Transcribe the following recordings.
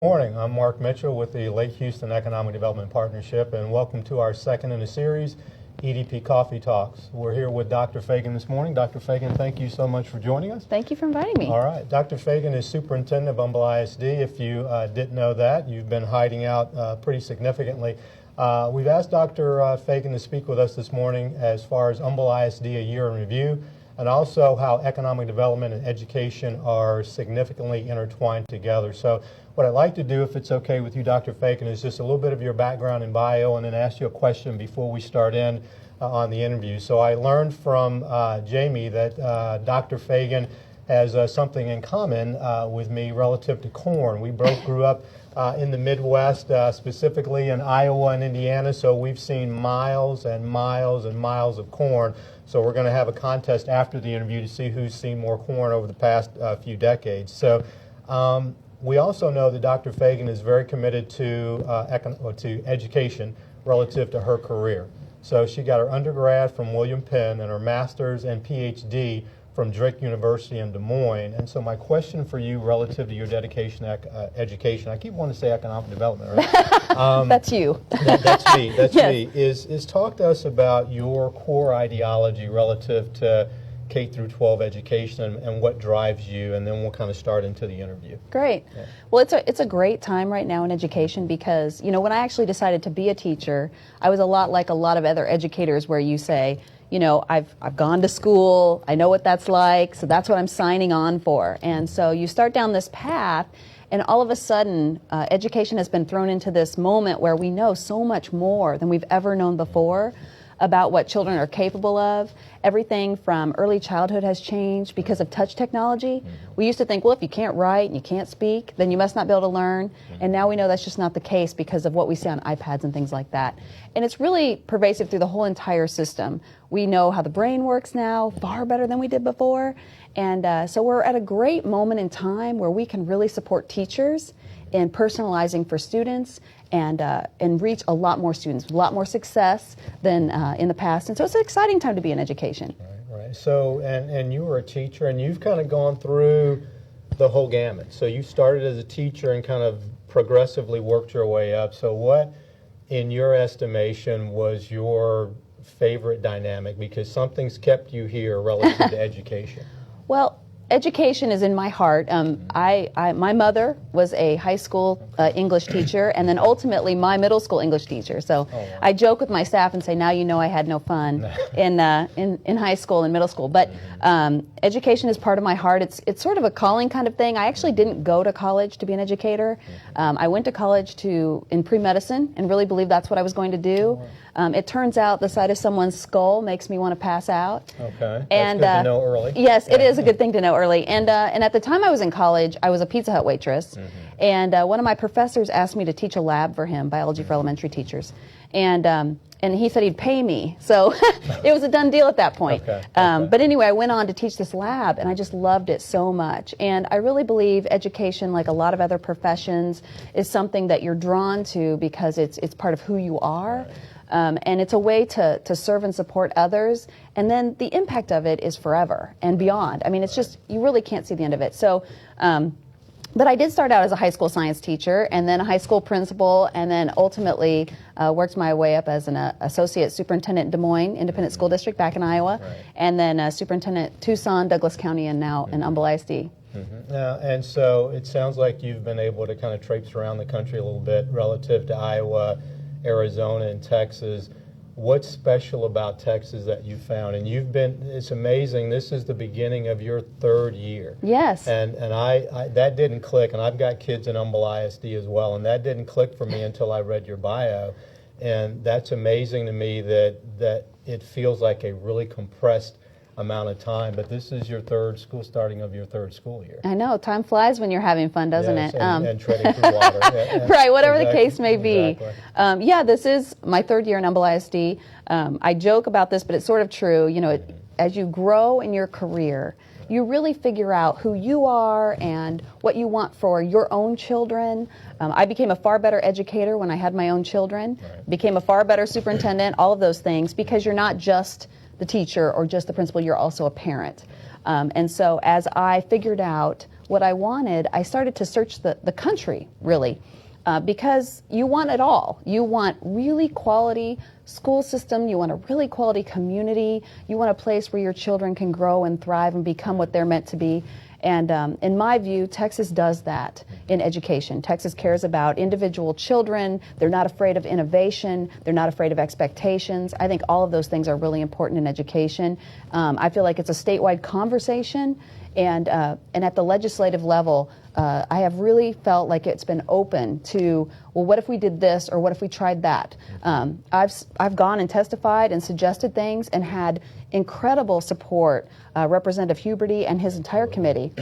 Morning, I'm Mark Mitchell with the Lake Houston Economic Development Partnership, and welcome to our second in a series, EDP Coffee Talks. We're here with Dr. Fagen this morning. Dr. Fagen, thank you so much for joining us. Thank you for inviting me. All right, Dr. Fagen is Superintendent of Humble ISD. If you didn't know that, you've been hiding out pretty significantly. We've asked Dr. Fagen to speak with us this morning as far as Humble ISD a year in review, and also how economic development and education are significantly intertwined together. So what I'd like to do, if it's okay with you, Dr. Fagen, is just a little bit of your background and bio, and then ask you a question before we start in on the interview. So I learned from Jamie that Dr. Fagen has something in common with me relative to corn. We both grew up in the Midwest, specifically in Iowa and Indiana, so we've seen miles and miles and miles of corn. So we're going to have a contest after the interview to see who's seen more corn over the past few decades. So we also know that Dr. Fagen is very committed to education relative to her career. So she got her undergrad from William Penn and her master's and PhD from Drake University in Des Moines. And so my question for you relative to your dedication to education, I keep wanting to say economic development, right? That's you. That's me. That's yes. me. Is talk to us about your core ideology relative to K through 12 education and what drives you, and then we'll kind of start into the interview. Great. Yeah. Well, it's a great time right now in education because, you know, when I actually decided to be a teacher, I was a lot like a lot of other educators where you say, you know, I've gone to school, I know what that's like, so that's what I'm signing on for. And so you start down this path, and all of a sudden, education has been thrown into this moment where we know so much more than we've ever known before about what children are capable of. Everything from early childhood has changed because of touch technology. We used to think, well, if you can't write and you can't speak, then you must not be able to learn. And now we know that's just not the case because of what we see on iPads and things like that. And it's really pervasive through the whole entire system. We know how the brain works now far better than we did before. And so we're at a great moment in time where we can really support teachers in personalizing for students and reach a lot more students, a lot more success than in the past. And so it's an exciting time to be in education. Right. So, and you were a teacher, and you've kind of gone through the whole gamut. So you started as a teacher and kind of progressively worked your way up. So what, in your estimation, was your favorite dynamic? Because something's kept you here relative to education. Well, education is in my heart. My mother was a high school English teacher, and then ultimately my middle school English teacher. So I joke with my staff and say, now you know I had no fun in high school and middle school. But education is part of my heart. It's sort of a calling kind of thing. I actually didn't go to college to be an educator. I went to college in pre-medicine and really believed that's what I was going to do. It turns out the sight of someone's skull makes me want to pass out. Okay, that's good to know early. Yes, it is a good thing to know early. And at the time I was in college, I was a Pizza Hut waitress. And one of my professors asked me to teach a lab for him, biology for elementary teachers. And he said he'd pay me. So it was a done deal at that point. Okay. But anyway, I went on to teach this lab, and I just loved it so much. And I really believe education, like a lot of other professions, is something that you're drawn to because it's part of who you are. Right. And it's a way to serve and support others. And then the impact of it is forever and beyond. I mean, it's just, you really can't see the end of it. So, but I did start out as a high school science teacher and then a high school principal, and then ultimately worked my way up as an associate superintendent in Des Moines Independent School District back in Iowa, and then superintendent Tucson, Douglas County, and now in Humble ISD. Now, and so it sounds like you've been able to kind of traipse around the country a little bit relative to Iowa, Arizona, and Texas. What's special about Texas that you found? And it's amazing, this is the beginning of your third year. Yes. And I that didn't click, and I've got kids in Humble ISD as well, and that didn't click for me until I read your bio. And that's amazing to me that it feels like a really compressed amount of time, but this is your starting of your third school year. I know, time flies when you're having fun, doesn't yes, it? And treading through water. Right, whatever the case may be. Exactly. Yeah, this is my third year in Humble ISD. I joke about this, but it's sort of true. You know, as you grow in your career, you really figure out who you are and what you want for your own children. I became a far better educator when I had my own children, became a far better superintendent, all of those things, because you're not just the teacher or just the principal, you're also a parent. And so as I figured out what I wanted, I started to search the country, really. Because you want it all. You want really quality school system, you want a really quality community, you want a place where your children can grow and thrive and become what they're meant to be. And in my view, Texas does that in education. Texas cares about individual children. They're not afraid of innovation. They're not afraid of expectations. I think all of those things are really important in education. I feel like it's a statewide conversation. And at the legislative level, I have really felt like it's been open to, well, what if we did this or what if we tried that? I've gone and testified and suggested things and had incredible support, Representative Huberty and his entire committee,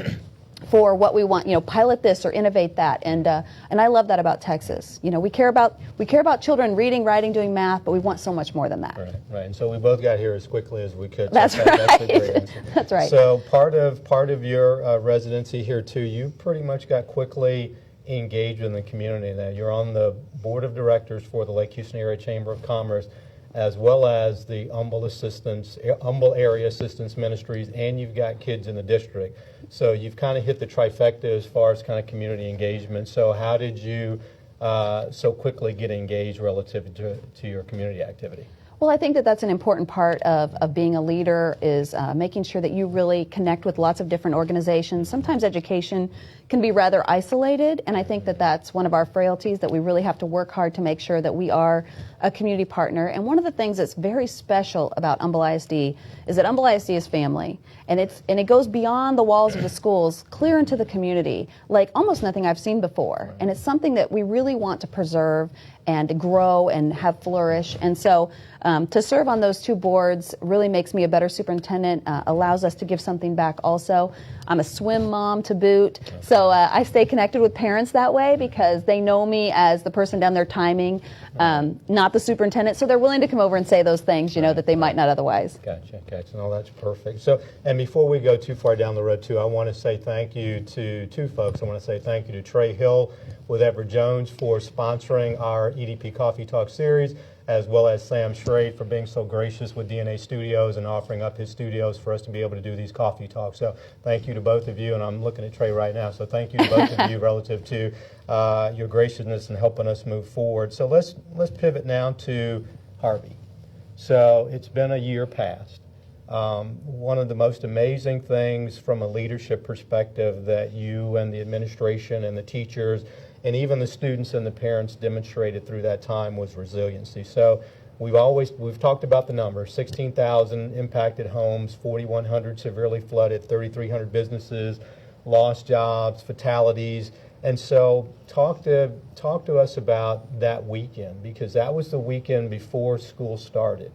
for what we want, pilot this or innovate that, and I love that about Texas. We care about children reading, writing, doing math, but we want so much more than that. Right. And so we both got here as quickly as we could. That's right. That's a great answer. That's right. So part of your residency here too, you pretty much got quickly engaged in the community. Now you're on the board of directors for the Lake Houston Area Chamber of Commerce, as well as the Humble Area Assistance Ministries, and you've got kids in the district. So you've kind of hit the trifecta as far as kind of community engagement. So how did you so quickly get engaged relative to your community activity? Well, I think that that's an important part of being a leader is making sure that you really connect with lots of different organizations. Sometimes education can be rather isolated, and I think that that's one of our frailties, that we really have to work hard to make sure that we are a community partner. And one of the things that's very special about Humble ISD is that Humble ISD is family, and it goes beyond the walls of the schools, clear into the community, like almost nothing I've seen before. And it's something that we really want to preserve and grow and have flourish. And so to serve on those two boards really makes me a better superintendent, allows us to give something back also. I'm a swim mom to boot, so I stay connected with parents that way because they know me as the person down there timing, not the superintendent, so they're willing to come over and say those things, that they might not otherwise. Gotcha. No, that's perfect. So, and before we go too far down the road too, I want to say thank you to two folks. I want to say thank you to Trey Hill with Everett Jones for sponsoring our EDP Coffee Talk series, as well as Sam Schrade for being so gracious with DNA Studios and offering up his studios for us to be able to do these coffee talks. So thank you to both of you, and I'm looking at Trey right now, so thank you to both of you relative to your graciousness in helping us move forward. So let's pivot now to Harvey. So it's been a year past. One of the most amazing things from a leadership perspective that you and the administration and the teachers and even the students and the parents demonstrated through that time was resiliency. So we've talked about the numbers: 16,000 impacted homes, 4,100 severely flooded, 3,300 businesses lost jobs, fatalities. And so talk to us about that weekend, because that was the weekend before school started.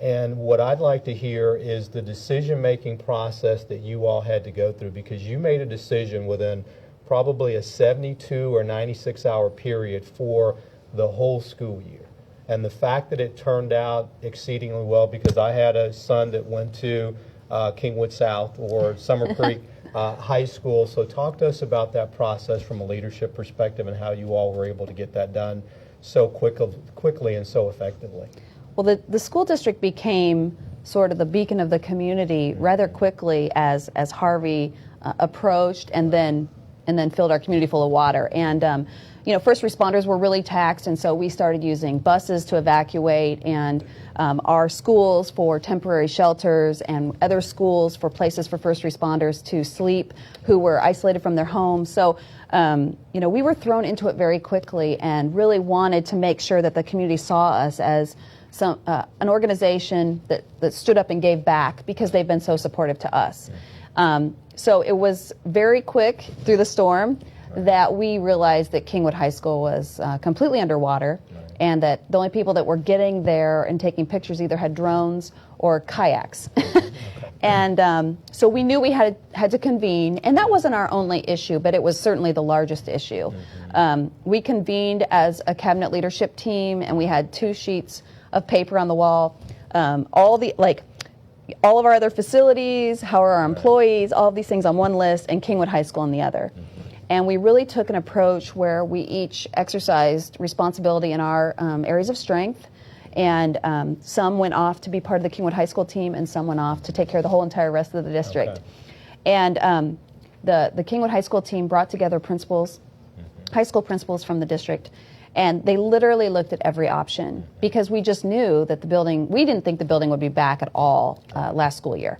And what I'd like to hear is the decision-making process that you all had to go through, because you made a decision within probably a 72 or 96-hour period for the whole school year. And the fact that it turned out exceedingly well, because I had a son that went to Kingwood South or Summer Creek High School. So talk to us about that process from a leadership perspective and how you all were able to get that done so quickly and so effectively. Well, the school district became sort of the beacon of the community rather quickly as Harvey approached and then filled our community full of water. And first responders were really taxed, and so we started using buses to evacuate, and our schools for temporary shelters, and other schools for places for first responders to sleep who were isolated from their homes. So we were thrown into it very quickly and really wanted to make sure that the community saw us as an organization that stood up and gave back because they've been so supportive to us. So it was very quick through the storm that we realized that Kingwood High School was completely underwater, and that the only people that were getting there and taking pictures either had drones or kayaks. And so we knew we had to convene, and that wasn't our only issue, but it was certainly the largest issue. We convened as a cabinet leadership team, and we had 2 sheets of paper on the wall, all of our other facilities, how are our employees, all of these things on one list, and Kingwood High School on the other. And we really took an approach where we each exercised responsibility in our areas of strength, and some went off to be part of the Kingwood High School team, and some went off to take care of the whole entire rest of the district. Okay. And the Kingwood High School team brought together principals, high school principals from the district, and they literally looked at every option because we just knew that we didn't think the building would be back at all last school year.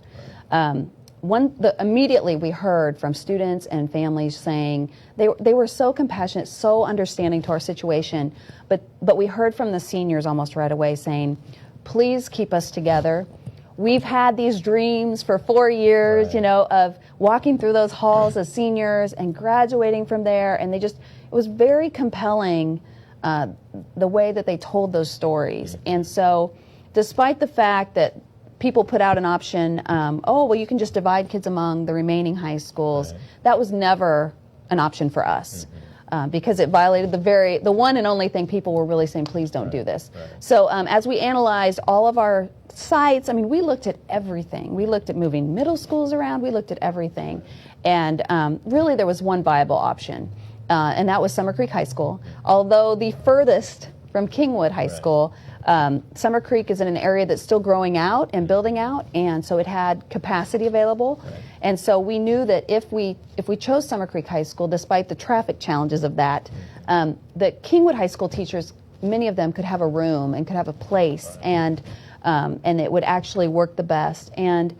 Immediately we heard from students and families saying they were so compassionate, so understanding to our situation, but we heard from the seniors almost right away saying, please keep us together. We've had these dreams for 4 years, of walking through those halls as seniors and graduating from there, and it was very compelling the way that they told those stories. And so despite the fact that people put out an option, you can just divide kids among the remaining high schools, that was never an option for us. Because it violated the one and only thing people were really saying, please don't do this. So as we analyzed all of our sites, we looked at everything. We looked at moving middle schools around, we looked at everything. And really there was one viable option, and that was Summer Creek High School. Although the furthest from Kingwood High School, Summer Creek is in an area that's still growing out and building out, and so it had capacity available. And so we knew that if we chose Summer Creek High School, despite the traffic challenges of that, that Kingwood High School teachers, many of them could have a room and could have a place, and it would actually work the best. And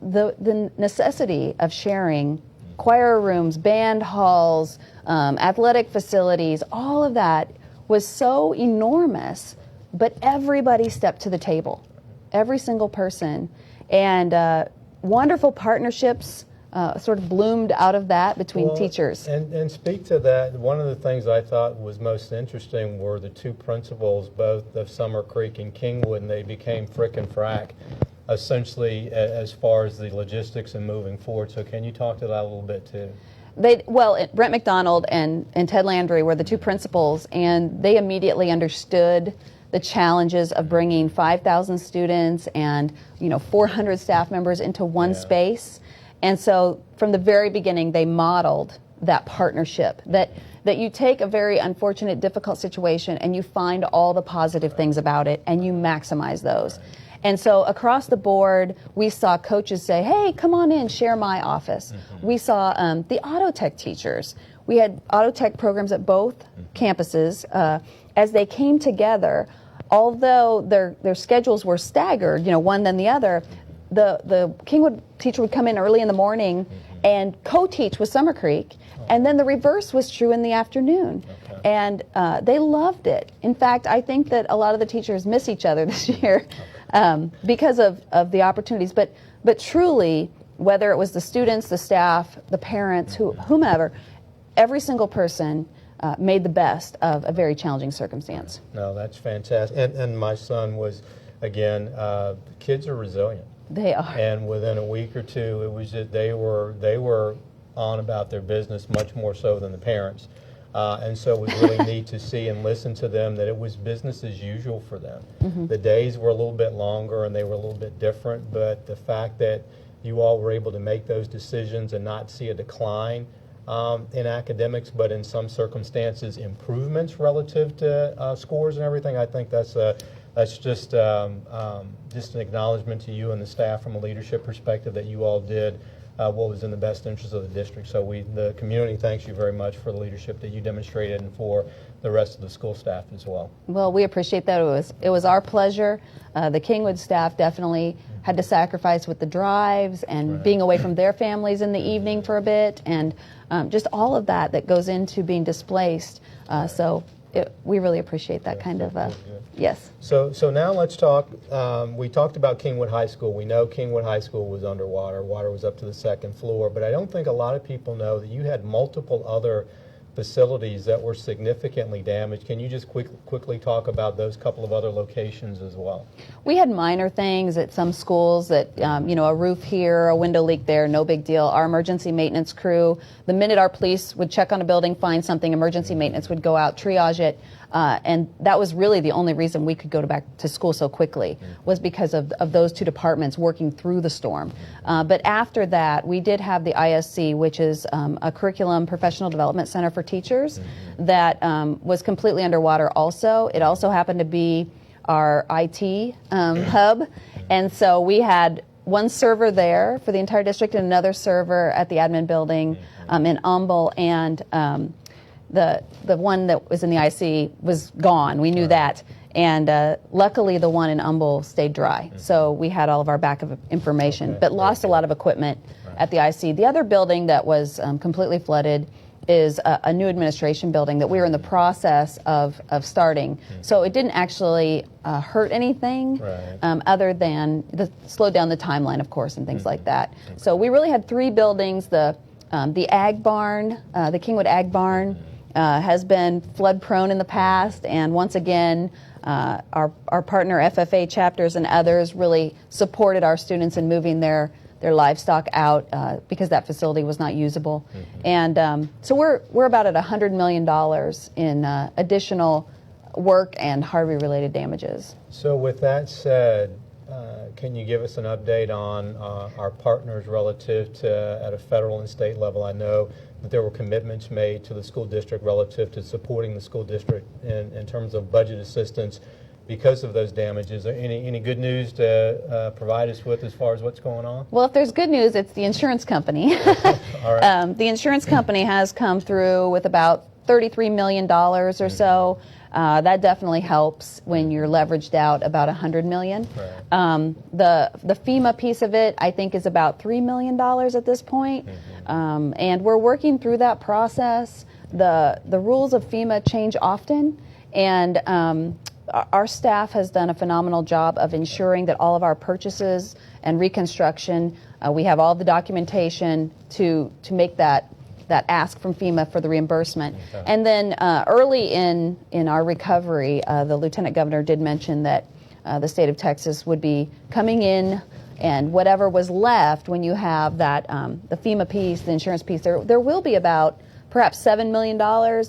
the necessity of sharing choir rooms, band halls, athletic facilities, all of that was so enormous, but everybody stepped to the table, every single person. And wonderful partnerships sort of bloomed out of that between teachers. And speak to that. One of the things I thought was most interesting were the two principals, both of Summer Creek and Kingwood, and they became frick and frack, essentially, as far as the logistics and moving forward. So can you talk to that a little bit too? Brent McDonald and Ted Landry were the two principals, and they immediately understood the challenges of bringing 5,000 students and 400 staff members into one space. And so from the very beginning, they modeled that partnership, that you take a very unfortunate, difficult situation and you find all the positive things about it and you maximize those. And so across the board, we saw coaches say, hey, come on in, share my office. We saw the auto tech teachers. We had auto tech programs at both campuses. As they came together, although their schedules were staggered, one then the other, the Kingwood teacher would come in early in the morning and co-teach with Summer Creek, and then the reverse was true in the afternoon. And they loved it. In fact, I think that a lot of the teachers miss each other this year. Because of the opportunities, but truly, whether it was the students, the staff, the parents, whomever, every single person made the best of a very challenging circumstance. No, that's fantastic. And my son was, again, kids are resilient. They are. And within a week or two, it was just, they were on about their business much more so than the parents. And so it was really neat to see and listen to them that it was business as usual for them. The days were a little bit longer and they were a little bit different, but the fact that you all were able to make those decisions and not see a decline in academics, but in some circumstances improvements relative to scores and everything, I think that's just an acknowledgement to you and the staff from a leadership perspective that you all did what was in the best interest of the district. So the community thanks you very much for the leadership that you demonstrated and for the rest of the school staff as well. Well, we appreciate that. It was our pleasure. The Kingwood staff definitely had to sacrifice with the drives and being away from their families in the evening for a bit, and just all of that goes into being displaced. We really appreciate that kind of, yes. So now let's talk, we talked about Kingwood High School. We know Kingwood High School was underwater. Water was up to the second floor, but I don't think a lot of people know that you had multiple other facilities that were significantly damaged. Can you just quickly talk about those couple of other locations as well? We had minor things at some schools that, a roof here, a window leak there, no big deal. Our emergency maintenance crew, the minute our police would check on a building, find something, emergency maintenance would go out, triage it, and that was really the only reason we could go back to school so quickly, was because of those two departments working through the storm. But after that, we did have the ISC, which is a curriculum professional development center for teachers, that was completely underwater also. It also happened to be our IT hub, and so we had one server there for the entire district and another server at the admin building in Humble, and the one that was in the IC was gone. We knew that. And luckily, the one in Humble stayed dry. So we had all of our backup information, but lost a lot of equipment at the IC. The other building that was completely flooded is a new administration building that we were in the process of starting. So it didn't actually hurt anything other than slowed down the timeline, of course, and things like that. So we really had three buildings. The Ag Barn, the Kingwood Ag Barn, has been flood prone in the past, and once again, our partner FFA chapters and others really supported our students in moving their livestock out because that facility was not usable. And so we're about at $100 million in additional work and Harvey-related damages. So with that said, can you give us an update on our partners relative to at a federal and state level? I know that there were commitments made to the school district relative to supporting the school district in terms of budget assistance because of those damages. Any good news to provide us with as far as what's going on? Well, if there's good news, it's the insurance company. All right. The insurance company has come through with about $33 million or so. That definitely helps when you're leveraged out about $100 million. Right. The FEMA piece of it, I think, is about $3 million at this point. And we're working through that process. The rules of FEMA change often, and our staff has done a phenomenal job of ensuring that all of our purchases and reconstruction, we have all the documentation to make that ask from FEMA for the reimbursement. Okay. And then early in our recovery, the Lieutenant Governor did mention that the state of Texas would be coming in, and whatever was left when you have that, the FEMA piece, the insurance piece, there will be about perhaps $7 million,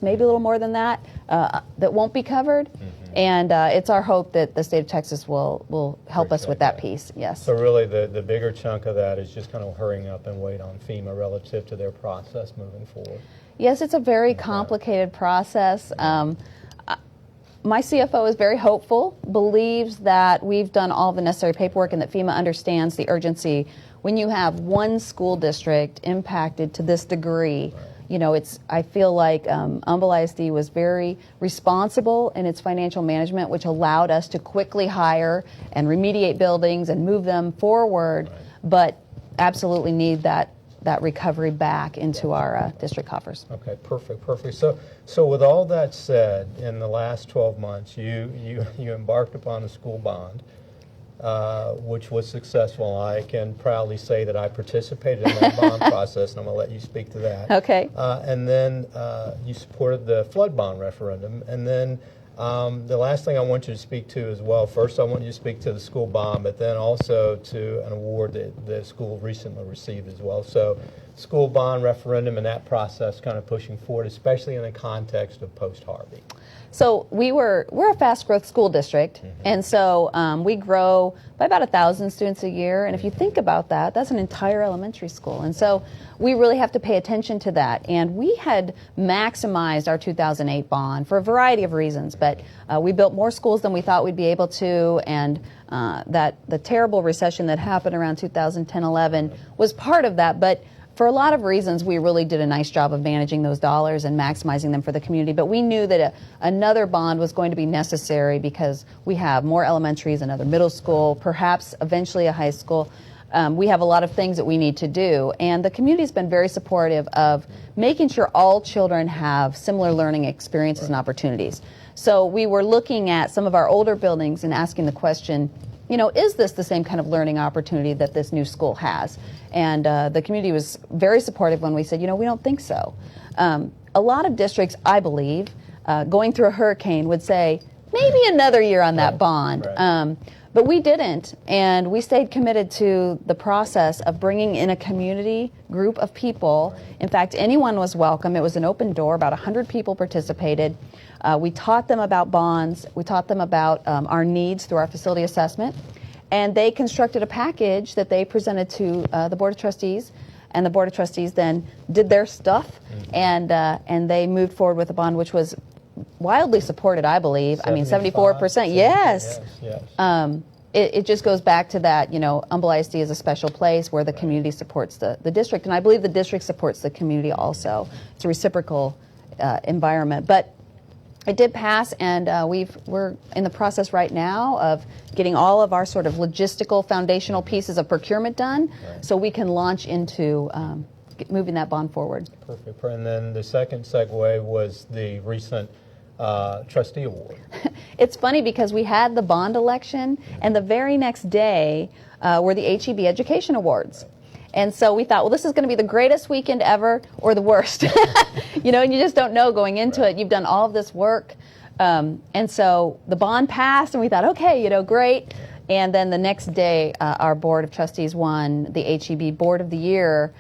maybe a little more than that, that won't be covered. And it's our hope that the state of Texas will help us with that piece, yes. So really the bigger chunk of that is just kind of hurrying up and wait on FEMA relative to their process moving forward. Yes, it's a very complicated process. My CFO is very hopeful, believes that we've done all the necessary paperwork and that FEMA understands the urgency. When you have one school district impacted to this degree, you know, I feel like Humble ISD was very responsible in its financial management, which allowed us to quickly hire and remediate buildings and move them forward, but absolutely need that recovery back into our district coffers. Okay, perfect. So with all that said, in the last 12 months, you embarked upon a school bond, which was successful. I can proudly say that I participated in that bond process, and I'm going to let you speak to that. Okay. And then you supported the flood bond referendum. And then the last thing I want you to speak to as well, first I want you to speak to the school bond, but then also to an award that the school recently received as well. So school bond referendum and that process kind of pushing forward, especially in the context of post-Harvey. So we're a fast growth school district, and so we grow by about 1,000 students a year. And if you think about that, that's an entire elementary school. And so we really have to pay attention to that. And we had maximized our 2008 bond for a variety of reasons, but we built more schools than we thought we'd be able to, and that the terrible recession that happened around 2010-11 was part of that. But for a lot of reasons, we really did a nice job of managing those dollars and maximizing them for the community. But we knew that another bond was going to be necessary because we have more elementaries, another middle school, perhaps eventually a high school. We have a lot of things that we need to do. And the community has been very supportive of making sure all children have similar learning experiences and opportunities. So we were looking at some of our older buildings and asking the question, you know, is this the same kind of learning opportunity that this new school has? And the community was very supportive when we said, you know, we don't think so. A lot of districts, I believe, going through a hurricane would say, maybe another year on that bond. But we didn't, and we stayed committed to the process of bringing in a community group of people. In fact, anyone was welcome. It was an open door. About 100 people participated. We taught them about bonds. We taught them about our needs through our facility assessment. And they constructed a package that they presented to the Board of Trustees. And the Board of Trustees then did their stuff, and they moved forward with a bond which was wildly supported, I believe. I mean, 74%, yes. it just goes back to that, Humble ISD is a special place where the community supports the district, and I believe the district supports the community also. It's a reciprocal environment. But it did pass, and we're in the process right now of getting all of our sort of logistical foundational pieces of procurement done, so we can launch into moving that bond forward. Perfect. And then the second segue was the recent trustee award. It's funny because we had the bond election, and the very next day were the HEB Education Awards. And so we thought, well, this is going to be the greatest weekend ever or the worst. And you just don't know going into it. You've done all of this work. And so the bond passed, and we thought, okay, great. And then the next day, our Board of Trustees won the HEB Board of the Year,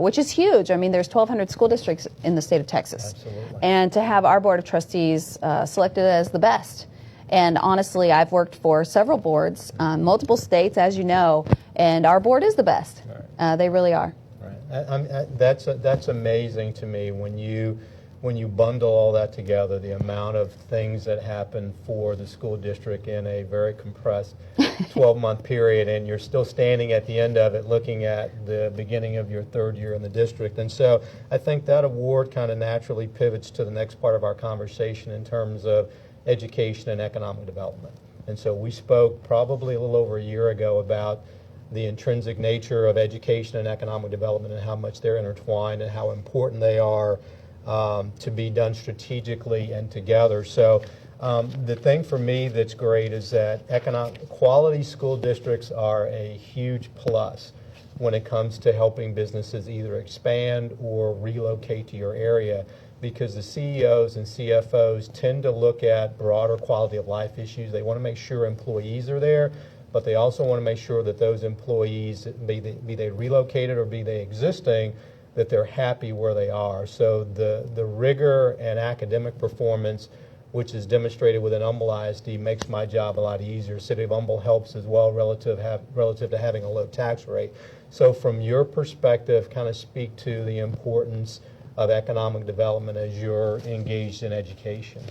which is huge. I mean, there's 1,200 school districts in the state of Texas. Absolutely. And to have our Board of Trustees selected as the best. And honestly, I've worked for several boards, multiple states, as you know, and our board is the best. Right. They really are. Right. That's amazing to me when you bundle all that together, the amount of things that happen for the school district in a very compressed 12-month period, and you're still standing at the end of it looking at the beginning of your third year in the district. And so I think that award kind of naturally pivots to the next part of our conversation in terms of education and economic development. And so we spoke probably a little over a year ago about the intrinsic nature of education and economic development and how much they're intertwined and how important they are to be done strategically and together. So the thing for me that's great is that quality school districts are a huge plus when it comes to helping businesses either expand or relocate to your area, because the CEOs and CFOs tend to look at broader quality of life issues. They want to make sure employees are there, but they also want to make sure that those employees, be they relocated or be they existing, that they're happy where they are. So the rigor and academic performance, which is demonstrated within Humble ISD, makes my job a lot easier. City of Humble helps as well relative to having a low tax rate. So from your perspective, kind of speak to the importance of economic development as you're engaged in education.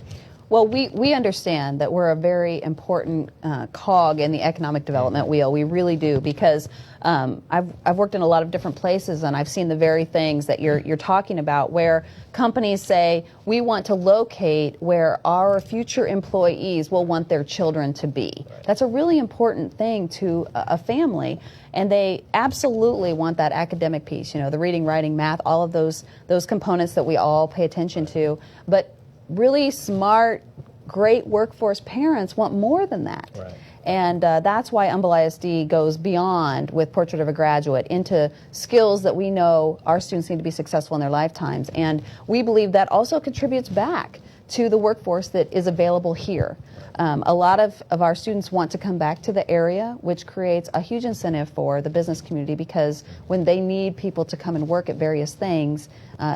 Well, we understand that we're a very important cog in the economic development wheel. We really do, because I've worked in a lot of different places, and I've seen the very things that you're talking about, where companies say, we want to locate where our future employees will want their children to be. Right. That's a really important thing to a family, and they absolutely want that academic piece, the reading, writing, math, all of those components that we all pay attention to. But really smart, great workforce parents want more than that. Right. And that's why Humble ISD goes beyond with Portrait of a Graduate into skills that we know our students need to be successful in their lifetimes. And we believe that also contributes back to the workforce that is available here. A lot of our students want to come back to the area, which creates a huge incentive for the business community, because when they need people to come and work at various things,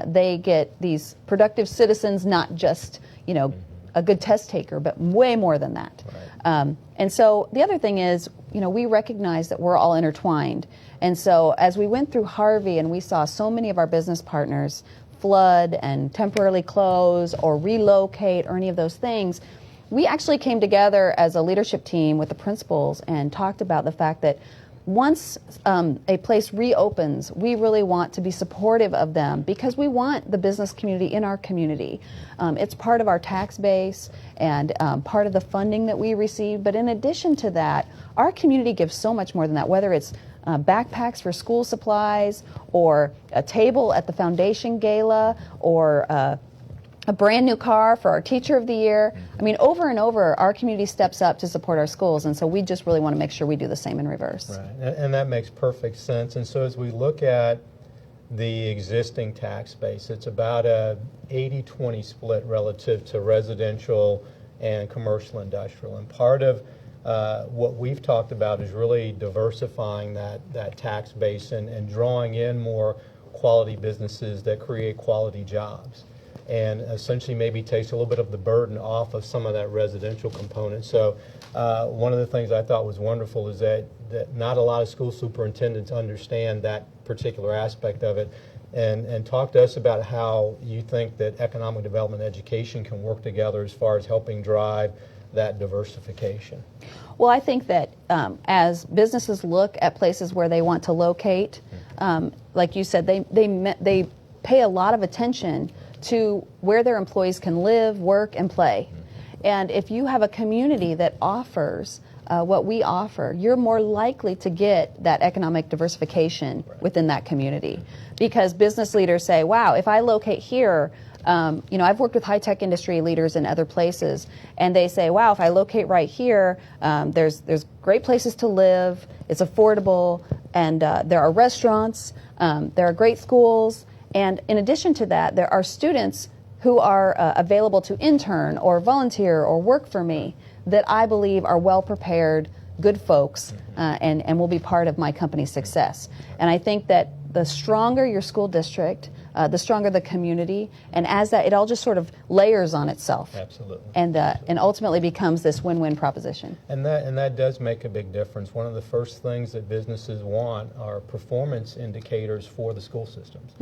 they get these productive citizens, not just, a good test taker, but way more than that. Right. And so the other thing is, we recognize that we're all intertwined. And so as we went through Harvey and we saw so many of our business partners flood and temporarily close or relocate or any of those things, we actually came together as a leadership team with the principals and talked about the fact that once a place reopens, we really want to be supportive of them, because we want the business community in our community. It's part of our tax base and part of the funding that we receive. But in addition to that, our community gives so much more than that, whether it's backpacks for school supplies or a table at the foundation gala or a brand new car for our Teacher of the Year. I mean, over and over, our community steps up to support our schools, and so we just really want to make sure we do the same in reverse. Right, and that makes perfect sense. And so as we look at the existing tax base, it's about a 80-20 split relative to residential and commercial industrial. And part of what we've talked about is really diversifying that tax base and drawing in more quality businesses that create quality jobs, and essentially maybe takes a little bit of the burden off of some of that residential component. So one of the things I thought was wonderful is that not a lot of school superintendents understand that particular aspect of it. And talk to us about how you think that economic development and education can work together as far as helping drive that diversification. Well, I think that as businesses look at places where they want to locate, like you said, they pay a lot of attention to where their employees can live, work, and play. And if you have a community that offers what we offer, you're more likely to get that economic diversification within that community. Because business leaders say, wow, if I locate here, I've worked with high-tech industry leaders in other places, and they say, wow, if I locate right here, there's great places to live, it's affordable, and there are restaurants, there are great schools, and in addition to that, there are students who are available to intern or volunteer or work for me that I believe are well-prepared, good folks, and will be part of my company's success. And I think that the stronger your school district, the stronger the community, and as that, it all just sort of layers on itself. Absolutely. And ultimately becomes this win-win proposition. And that does make a big difference. One of the first things that businesses want are performance indicators for the school systems.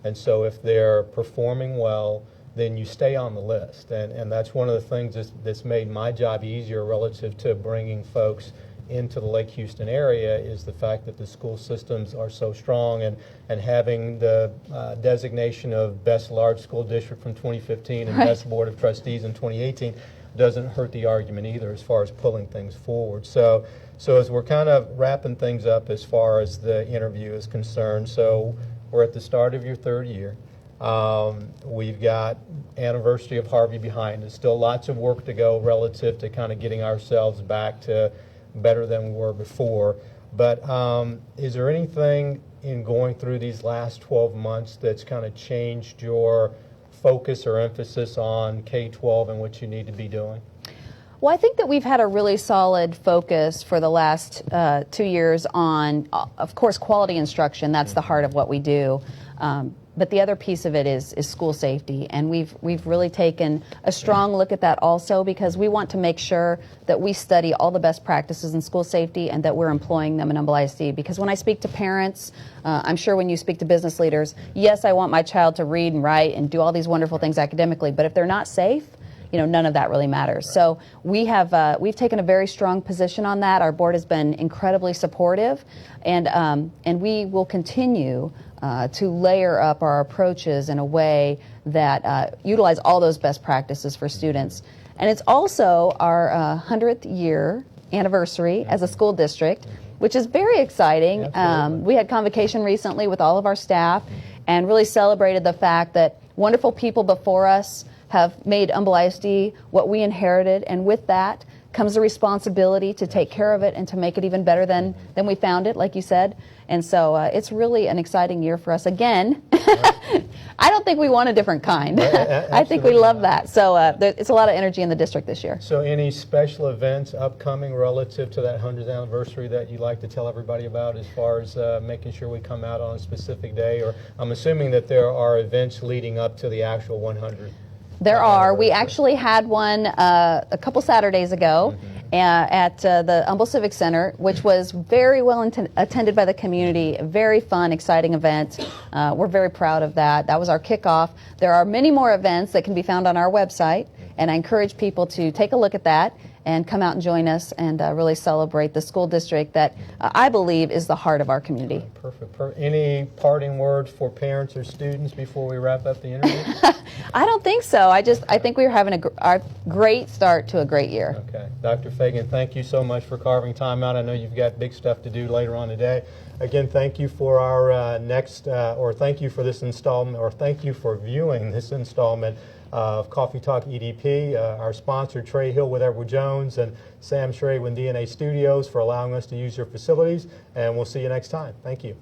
And so if they're performing well, then you stay on the list. And that's one of the things that's made my job easier relative to bringing folks into the Lake Houston area, is the fact that the school systems are so strong, and having the designation of Best Large School District from 2015 and Best Board of Trustees in 2018 doesn't hurt the argument either as far as pulling things forward. So as we're kind of wrapping things up as far as the interview is concerned, so we're at the start of your third year. We've got anniversary of Harvey behind us. Still lots of work to go relative to kind of getting ourselves back to better than we were before. But is there anything in going through these last 12 months that's kind of changed your focus or emphasis on K-12 and what you need to be doing? Well, I think that we've had a really solid focus for the last 2 years on, of course, quality instruction. That's the heart of what we do. But the other piece of it is school safety, and we've really taken a strong look at that also, because we want to make sure that we study all the best practices in school safety and that we're employing them in Humble ISD. Because when I speak to parents, I'm sure when you speak to business leaders, yes, I want my child to read and write and do all these wonderful things academically, but if they're not safe, none of that really matters. Right. So we've taken a very strong position on that. Our board has been incredibly supportive, and we will continue to layer up our approaches in a way that utilize all those best practices for students. And it's also our 100th year anniversary as a school district, which is very exciting. We had convocation recently with all of our staff and really celebrated the fact that wonderful people before us have made Humble ISD what we inherited, and with that comes the responsibility to take care of it and to make it even better than we found it, like you said. And so it's really an exciting year for us. Again, I don't think we want a different kind. I think we love that. So it's a lot of energy in the district this year. So any special events upcoming relative to that 100th anniversary that you'd like to tell everybody about, as far as making sure we come out on a specific day? Or I'm assuming that there are events leading up to the actual 100th. There are. We actually had one a couple Saturdays ago at the Humble Civic Center, which was very well attended by the community. A very fun, exciting event. We're very proud of that. That was our kickoff. There are many more events that can be found on our website, and I encourage people to take a look at that and come out and join us and really celebrate the school district that I believe is the heart of our community. Perfect. Any parting words for parents or students before we wrap up the interview? I don't think so. I think we're having a great start to a great year. Okay. Dr. Fagen, thank you so much for carving time out. I know you've got big stuff to do later on today. Again, thank you for our thank you for this installment, or thank you for viewing this installment of Coffee Talk EDP. Our sponsor, Trey Hill with Edward Jones, and Sam Schray with DNA Studios, for allowing us to use your facilities. And we'll see you next time. Thank you.